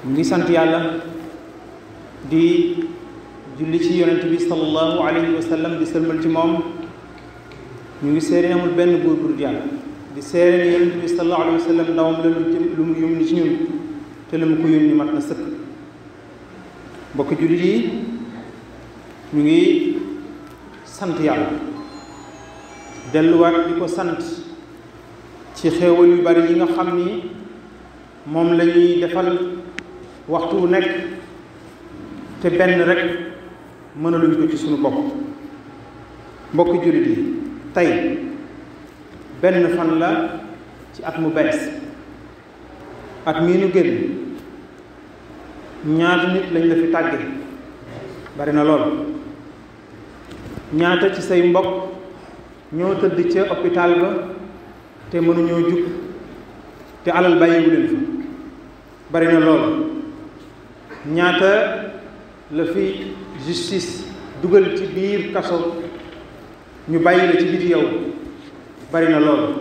ñu ngi sant yàlla di julli ci yonent bi sallallahu alayhi wa sallam di sëlmal ci moom. ñu ngi seere amul benn buur bu dul yàlla di seere ne yonent bi sallallahu alayhi wa sallam ndawam la lu mu yónni ci ñun te la mu ko yónni mat na sëkk. mbokk jullit yi ñu ngi sant yàlla delluwaat di ko sant ci xéewal yu bari yi nga xam ni moom la ñuy defal waxtu wu nekk te benn rek mënaluñ ko ci suñu bopp. mbokk jullit yi tey benn fan la ci at mu bees at mii nu génn ñaata nit lañ la fi tàgge bari na lool. ñaata ci say mbokk ñoo tëdd ca hôpital ba te mënuñoo jug te alal bàyyiwu leen fa bari na lool. ñaata la fi justice dugal ci biir kaso ñu bàyyi la ci biti yow bari na lool.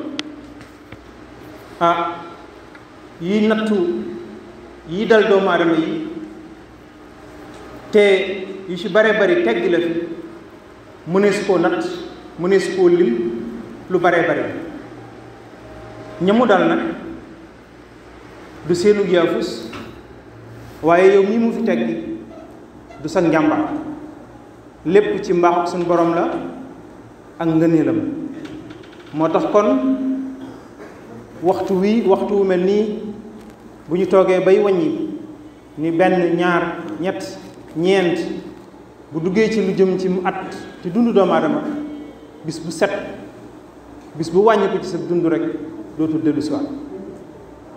yi nattu yi dal doomu aadama yi te yu ci bare bari tegg la fi mënees koo natt mënees koo lim lu bare bari ñamu dal nag du seenu yaafus waaye yow mii mu fi tegg du sa njàmbaar lépp ci mbaaxu suñu borom la ak ngëneelam. moo tax kon waxtu wu mel nii bu ñu toogee bay wàññi ni benn ñaar ñett ñeent bu duggee ci lu jëm ci mu at ci dundu doomu aadama bis bu set bis bu wàññi ko ci sa dund rek dootul dellu si waat.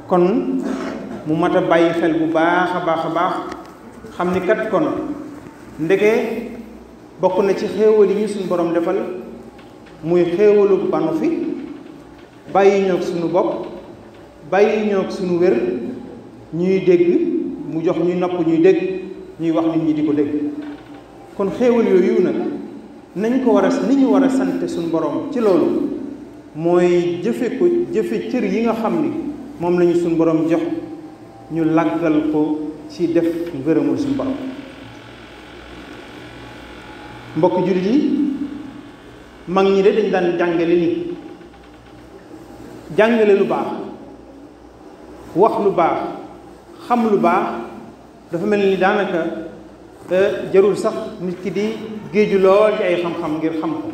kon mu mat a bàyyi xel bu baax a baax xam ni kat kon ndeke bokk na ci xéewal yi ñu suñu borom defal muy xéewalu banu fi bàyyi ñoog suñu bopp bàyyi ñoog suñu wér ñuy dégg mu jox ñuy nopp ñuy dégg ñuy wax nit ñi di ko dégg. kon xéewal yooyu nag nañ ko war a ni ñu war a sante suñu borom ci loolu mooy jëfe cër yi nga xam ni moom lañu suñu borom jox ñu laggal ko ci def ngërëmul suñu borom. mbokk jullit yi mag ñi de dañ daan jàngale ni jàngale lu baax wax lu baax xam lu baax dafa mel ni daanaka jarul sax nit ki di géeju lool ci ay xam-xam ngir xam ko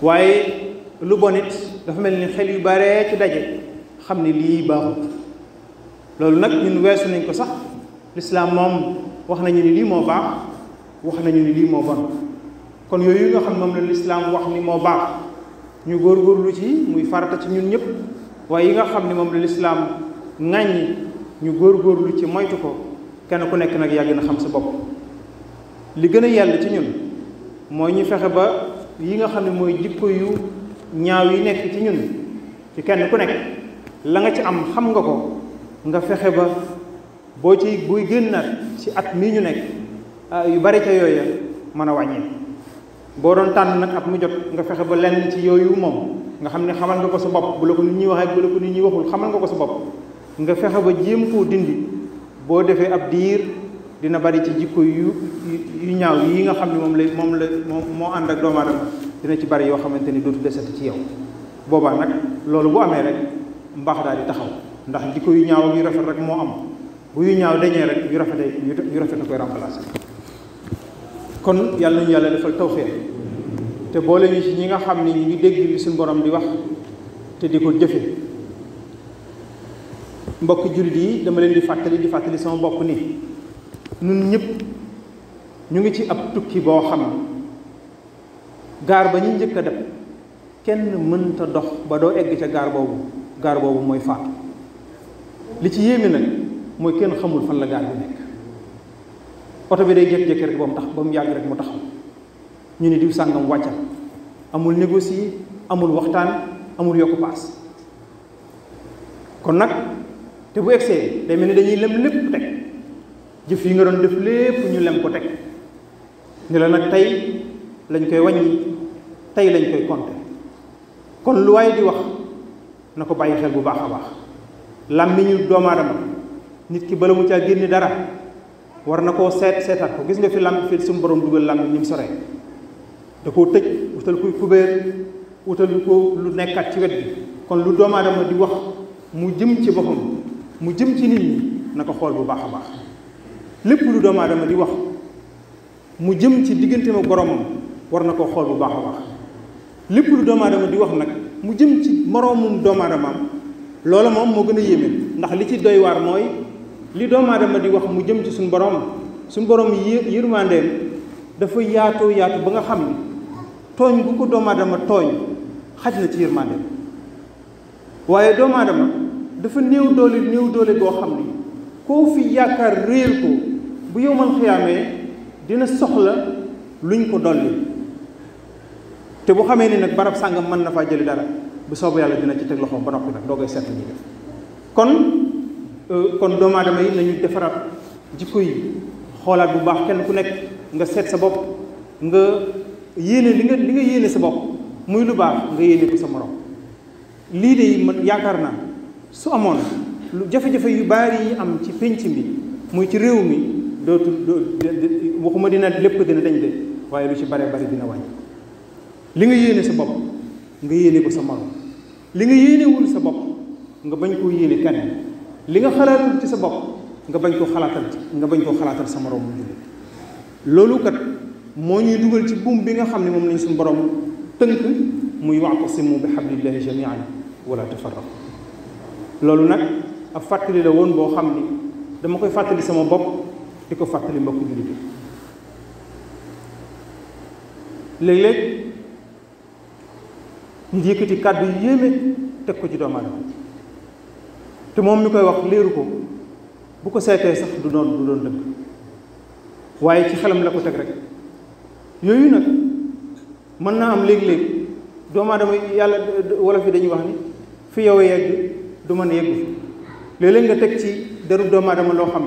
waaye lu bon it dafa mel ni xel yu bare ci daje xam ni lii baaxut. loolu nag ñun weesu nañ ko sax lislaam moom wax nañu ni lii moo baax wax nañu ni lii moo bon. kon yooyu nga xam moom la lislaam wax ni moo baax ñu góorgóorlu ci muy farata ci ñun ñëpp waaye yi nga xam ne moom la lislaam ŋàññi ñu góorgóorlu ci moytu ko kenn ku nekk nag yàgg na xam sa bopp. li gën a yàlla ci ñun mooy ñu fexe ba yi nga xam ne mooy jikko yu ñaaw yi nekk ci ñun ci kenn ku nekk la nga ci am xam nga ko nga fexe ba boo ci buy génnaat ci at mii ñu nekk yu bari ca yooya mën a wàññi. boo doon tànn nag at mu jot nga fexe ba lenn ci yooyu moom nga xam ne xamal nga ko sa bopp bu la ko nit ñi waxee bu la ko nit ñi waxul xamal nga ko sa bopp nga fexe ba jéem koo dindi boo defee ab diir dina bari ci jikko yu ñaaw yi nga xam ne moo ànd ak doomu aadama dina ci bari yoo xamante ni dootu desati ci yow. boobaa nag loolu bu amee rek mbaax daal di taxaw ndax jikko yu ñaaw ak yu rafet rek moo am bu yu ñaaw dañee rek yu rafet a koy remplacer. kon yàlla nañu yàlla defal tawfeex te boole ñu ci ñi nga xam ne ñu ngi dégg li suñu borom di wax te di ko jëfe. mbokk jullit yi dama leen di fàttali sama bopp ni ñun ñëpp ñu ngi ci ab tukki boo xam gaar ba ñu njëkk a def kenn mënta dox ba doo egg ca gaar boobu mooy faatu. li ci yéeme nag mooy kenn xamul fan la gaar bi nekk. oto bi day jékki-jékki rek ba mu yàgg rek mu taxaw ñu ni diw sàngam wàccal amul négocier amul waxtaan amul yokku paas. kon nag te bu egsee day mel ni dañuy lem lépp teg jëf yi nga doon def lépp ñu lem ko teg ni la nag tey lañ koy wàññi tey lañ koy compter kon lu waay di wax na ko bàyyi xel bu baax a baax làmmiñu doomu aadama nit ki bala mu caa génne dara war na koo seetaat ko gis nga fi làmb fi suñu borom dugal làmmiñ ni mu soree da koo tëj wutal kuy kubéer wutal ko lu nekkaat ci wet bi kon lu doomu aadama di wax mu jëm ci boppam mu jëm ci nit ñi na ko xool bu baax a baax lépp lu doomu aadama di wax mu jëm ci digganteem ak boromam war na koo xool bu baax a baax lépp lu doomu aadama di wax nag mu jëm ci moroomum doomu aadamaam loola moom moo gën a yéeme ndax li ci doy waar mooy li doomu aadama di wax mu jëm ci suñu borom yërmandeem dafa yaatu ba nga xam ni tooñ bu ko doomu aadama tooñ xaj na ci yërmandeem waaye doomu aadama dafa néew doole boo xam ni koo fi yaakaar réer ko bu yowmal xiyaamee dina soxla luñ ko dolli te bu xamee ni nag barab sàngam mën na faa jëli dara bu soobu yàlla dina ci teg loxoom ba noppi nag doo koy seet ñuy def kon doomu aadama yi nañu defaraat jikko yi xoolaat bu baax kenn ku nekk nga seet sa bopp nga yéene li nga yéene sa bopp muy lu baax nga yéene ko sa morom lii de man yaakaar naa su amoon lu jafe-jafe yu bari yi am ci pénc mi muy ci réew mi waxuma dina lépp dina dañ de waaye lu ci bare bari dina wàññi li nga yéene sa bopp nga yéene ko sa morom li nga yéenewul sa bopp nga bañ koo yéene kenn li nga xalaatul ci sa bopp nga bañ koo xalaatal sa morom mu jullit loolu kat moo ñuy dugal ci buum bi nga xam ne moom lañ suñu borom tënk muy wa'tasimu bi hablillahi jami'an wala tafarraqu loolu nag ab fàttali la woon boo xam ni dama koy fàttali sama bopp di ko fàttali mbokk jullit léeg-léeg ñu yëkkati kàddu yu yéeme teg ko ci doomu aadama te moom mi koy wax léeru ko bu ko seetee sax du doon dëgg waaye ci xelam la ko teg rek yooyu nag mën naa am léeg-léeg doomu aadama yàlla wala fi dañuy wax ni fi yow yegg du mën a yeggu fi léeg-léeg nga teg ci deru doomu aadama loo xam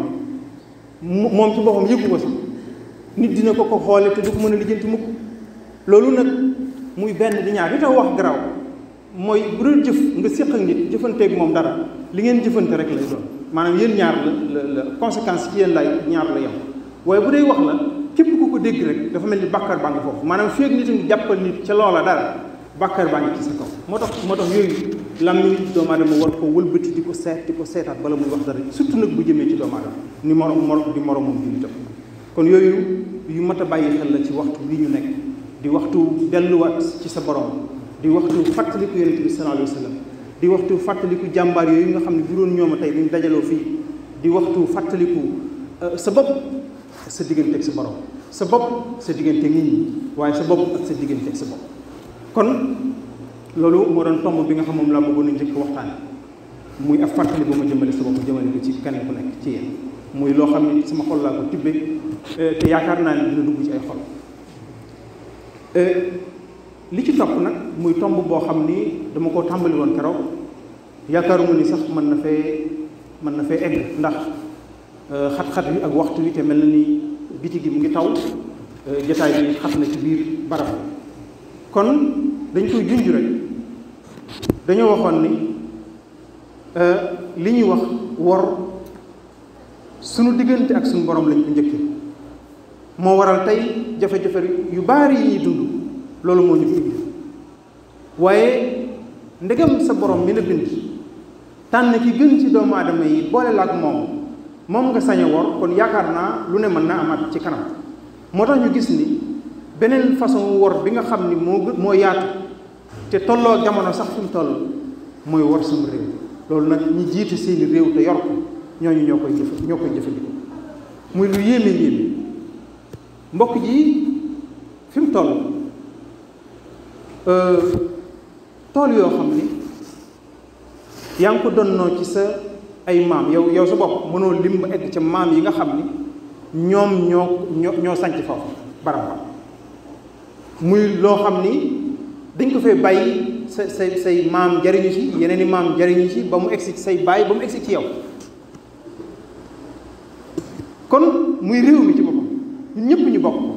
ne moom ci boppam yëggu ko sax nit dina ko xoole te du ko mën a lijjanti mukk loolu nag muy benn di ñaar li tax wax garaaw mooy bu dul jëf nga séq ak nit jëfanteeg moom dara li ngeen jëfante rek lay doon maanaam yéen ñaar la conséquence ci yéen lay ñaar la yem waaye bu dee wax la képp ku ko dégg rek dafa mel ni bàkkaar baa ngi foofu maanaam feeg nit ngi jàppal nit ca loola dara bàkkaar baa ngi ci sa kaw moo tax yooyu làmmiñ doomu aadama war ko wëlbati di ko seetaat bala muy wax dara surtout nag bu jëmee ci doomu aadama ni moromam jullitam kon yooyu yu mat a bàyyi xel la ci waxtu wi ñu nekk di waxtu delluwaat ci sa borom di waxtu fàttaliku yonent bi sallallahu alayhi wa sallam di waxtu fàttaliku jàmbaar yooyu nga xam ne bu doon ñooma tey buñ dajaloo fii di waxtu fàttaliku sa bopp sa diggante ak sa borom sa bopp sa diggante ak nit ñi waaye sa bopp ak sa diggante ak sa bopp kon loolu moo doon tomb bi nga xam moom laa bëggoon a njëkk waxtaan muy ab fàttali ba ma jëmale sa bopp jëmale ko ci keneen ku nekk ci yéen muy loo xam ne sama xol laa ko tibbee te yaakaar naa ne dina dugg ci ay xol li ci topp nag muy tomb boo xam ni dama koo tàmbali woon keroog yaakaaruma ni sax mën na fee egg ndax xat-xat wi ak waxtu wi te mel na ni biti gi mu ngi taw jotaay bi xat na ci biir barab kon dañ koy junj rek dañoo waxoon ni li ñuy wax wor sunu diggante ak sunu borom lañ ko njëkkee moo waral tey jafe-jafe yu baari yi ñuy dund loolu moo ñu fi indi waaye ndegam sa borom mi la bind tànn ki gën ci doomu aadama yi boole la ak moom nga sañ a wor kon yaakaar naa lu ne mën naa amaat ci kanam moo tax ñu gis ni beneen façon wor bi nga xam ni moo yaatu te tolloo jamono sax fi mu toll mooy wor sama réew loolu nag ñi jiite seeni réew te yor ko ñooñu ñoo koy jëfandikoo muy lu yéeme mbokk ji fi mu toll tool yoo xam ni yaa ngi ko donnoo ci sa ay maam yow sa bopp mënoo lim ba egg ca maam yi nga xam ni ñoom ñoo sanc foofu barab ba muy loo xam ni dañ ko fee bàyyi say maam jariñu ci yeneen i maam jariñu ci ba mu egsi ci say baay ba mu egsi ci yow kon muy réew mi ci boppam ñun ñëpp ñu bokk ko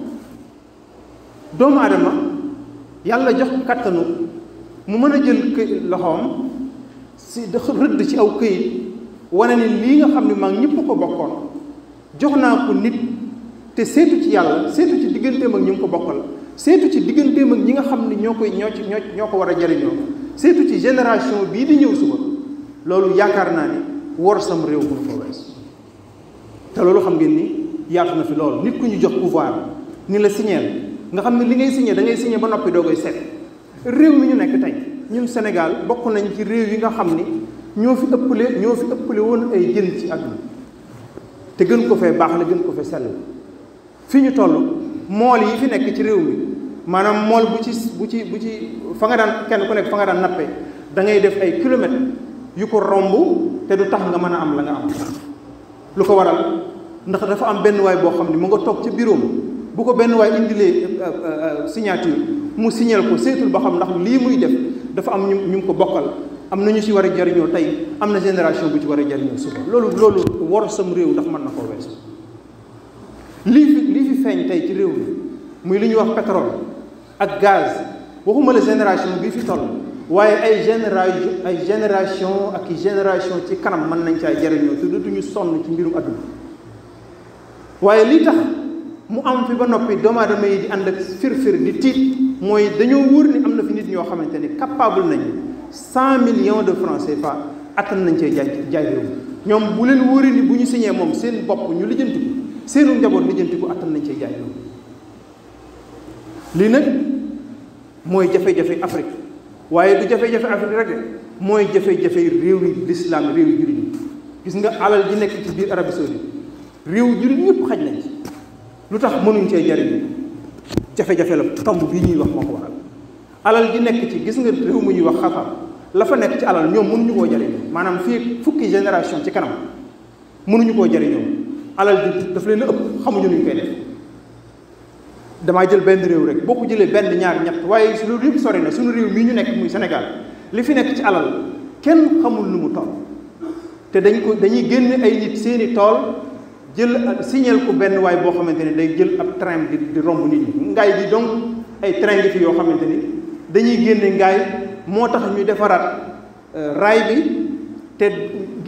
doomu aadama yàlla jox kattanu mu mën a jël loxoom si rëdd ci aw këyit wane ni lii nga xam ne maa ñëpp ko bokkoon jox naa ko nit te seetu ci yàlla seetu ci digganteem ak ñu ngi ko bokkal seetu ci digganteem ak ñi nga xam ne ñoo ko war a jariñoo seetu ci génération bii di ñëw suba loolu yaakaar naa ni wor sam réew mënu ko wees te loolu xam ngeen ni yaatu na fi loolu nit ku ñu jox pouvoir ni la signeel nga xam ne li ngay signé da ngay signé ba noppi doo koy seet réew mi ñu nekk tey ñun Sénégal bokk nañ ci réew yi nga xam ni ñoo fi ëppale woon ay jën ci àdduna te gën ko fee baax la gën ko fee sell fi ñu toll mool yi fi nekk ci réew mi maanaam mool bu ci fa nga daan kenn ku nekk fa nga daan nappe da ngay def ay kilomètres yu ko romb te du tax nga mën a am la nga am lu ko waral ndax dafa am benn waay boo xam ne mu nga toog ca bureau bu ko benn waay indilee signature mu signal ko seetul ba xam ndax lii muy def dafa am ñu ko bokkal am na ñu si war a jariñoo tey am na génération bu ci war a jariñoo suba loolu war sam réew ndax mën na koo weesu lii fi feeñ tey ci réew mi muy li ñuy wax pétrole ak gaz waxuma la génération bii fi toll waaye ay génération ak i génération ci kanam mën nañ caa jariñoo te dootuñu sonn ci mbirum adduna waaye lii tax mu am fi ba noppi doomu aadama yi di ànd ak firfir di tiit mooy dañoo wóor ni am na fi nit ñoo xamante ni capable nañu 100 millions de francs CFA attan nañ cee jaay réew mi ñoom bu leen wóori ni bu ñu signé moom seen bopp ñu lijjanti ko seenu njaboot lijjanti ko attan nañ cee jaay réew mi lii nag mooy jafe-jafe Afrique waaye du jafe-jafe Afrique rek de mooy jafe-jafe réew yi l'islam réew yi jullit ñi gis nga alal ji nekk ci biir Arabie Saoudite réew jullit ñëpp xaj nañ ci lu tax mënuñ cee jariñ jafe-jafe la tomb bii ñuy wax moo ko waral alal ji nekk ci gis nga réew mu ñuy wax Qatar la fa nekk ci alal ñoom mënuñu koo jariñoo maanaam fii fukki génération ci kanam mënuñu koo jariñoo alal ji daf leen a ëpp xamuñu nuñ koy def damaa jël benn réew rek boo ko jëlee benn ñaar ñett waaye loolu yëpp sori na suñu réew mii ñu nekk muy Sénégal li fi nekk ci alal kenn xamul nu mu toll te dañuy génne ay nit seeni tool jël signal ko benn waay boo xamante ni day jël ab train di romb nit ñi ngaay bi donc ay train ngi fi yoo xamante ni dañuy génne ngaay moo tax ñu defaraat raay bi te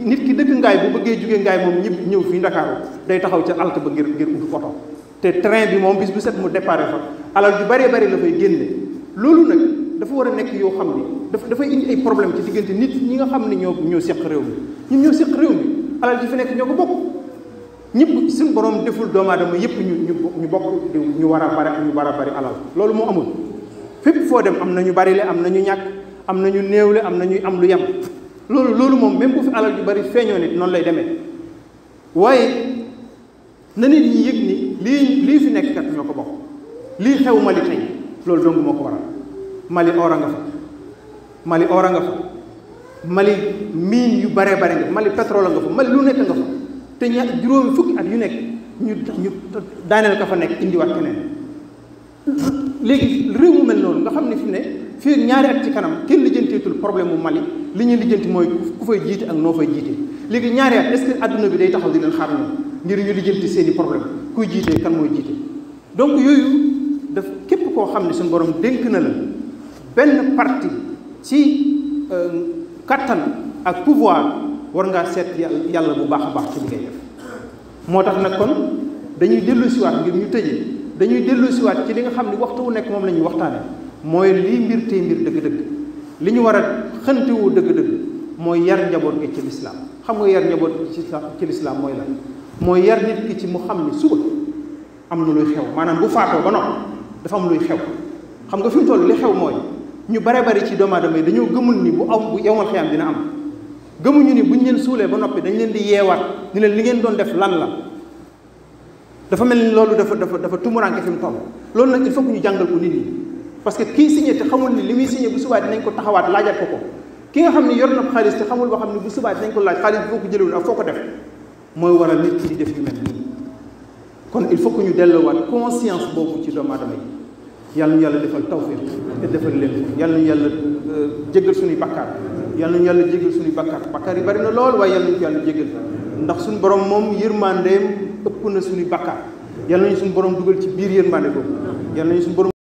nit ki dëkk ngaay bu bëggee jógee ngaay moom ñëw fii Ndakaaru day taxaw ca alt ba ngir ut oto te train bi moom bis bu set mu déparé fa alal ju bëree bëri la fay génne loolu nag dafa war a nekk yoo xam ni dafay indi ay problème ci diggante nit ñi nga xam ne ñoo seq réew mi ñun ñoo seq réew mi alal ji fi nekk ñoo ko bokk ñëpp suñu borom deful doomu aadama yëpp ñu bokk ñu war a bari alal loolu moo amul fépp foo dem am na ñu bari le am na ñu ñàkk am na ñu néewle am na ñuy am lu yem loolu moom même bu fi alal ju bari feeñoo nit noonu lay demee waaye na nit ñi yëg ni lii fi nekk kat ñoo ko bokk lii xew Mali tey loolu dong moo ko waral Mali oora nga fa Mali mine yu bare nga Mali pétrole nga fa Mali lu nekk nga fa te juróomi fukki at yu nekk ñu daaneel ka fa nekk indiwaat keneen léegi réew mu mel noonu nga xam ne fi ne fii ñaari at ci kanam kenn lijjanteetul problème mu Mali li ñuy lijjanti mooy ku fay jiite ak noo fay jiite léegi ñaari at est-ce que adduna bi day taxaw di leen xaar ñoom ngir ñu lijjanti seen i problème kuy jiite kan mooy jiite donc yooyu daf képp koo xam ne suñu borom dénk na la benn parti ci kattan ak pouvoir war ngaa seet yàlla bu baax a baax ci li ngay def moo tax nag kon dañuy dellu siwaat ngir ñu tëjee dañuy dellu siwaat ci li nga xam ne waxtu wu nekk moom la ñuy waxtaane mooy lii mbir tey mbir dëgg-dëgg li ñu war a xëntewoo dëgg-dëgg mooy yar njaboot gi ci lislaam xam nga yar njaboot gi ci lislaam mooy lan mooy yar nit ki ci mu xam ni suba am na luy xew maanaam bu faatoo ba noppi dafa am luy xew xam nga fi mu toll li xew mooy ñu bare bari ci doomu aadama yi dañoo gëmul ni bu yowmal xiyaam dina am gëmuñu ni buñ leen suulee ba noppi dañ leen di yeewaat ni leen li ngeen doon def lan la dafa mel ni loolu dafa tumuraanke fi mu toll loolu nag il faut que ñu jàngal ko nit ñi parce que kii signé te xamul ni li muy signé bu subaa dinañ ko taxawaat laajat ko ki nga xam ne yor na xaalis te xamul boo xam ne bu subaa dinañ ko laaj xaalis bi foo ko jëlewul ak foo ko def mooy waral nit ki di def yu mel nii kon il faut que ñu delloowaat conscience boobu ci doomu aadama yi yàlla ñu yàlla defal tawfiq te defal leen ko yàlla ñu yàlla jéggal suñuy bakkaar yàlla ñu yàlla jéggal suñuy bakkaar bakkaar yi bari na lool waaye yàlla ñu ko yàlla jéggal ndax suñu borom moom yërmandeem ëpp na suñuy bakkaar yal nañu suñu borom dugal ci biir yërmande boobu yal nañu suñu borom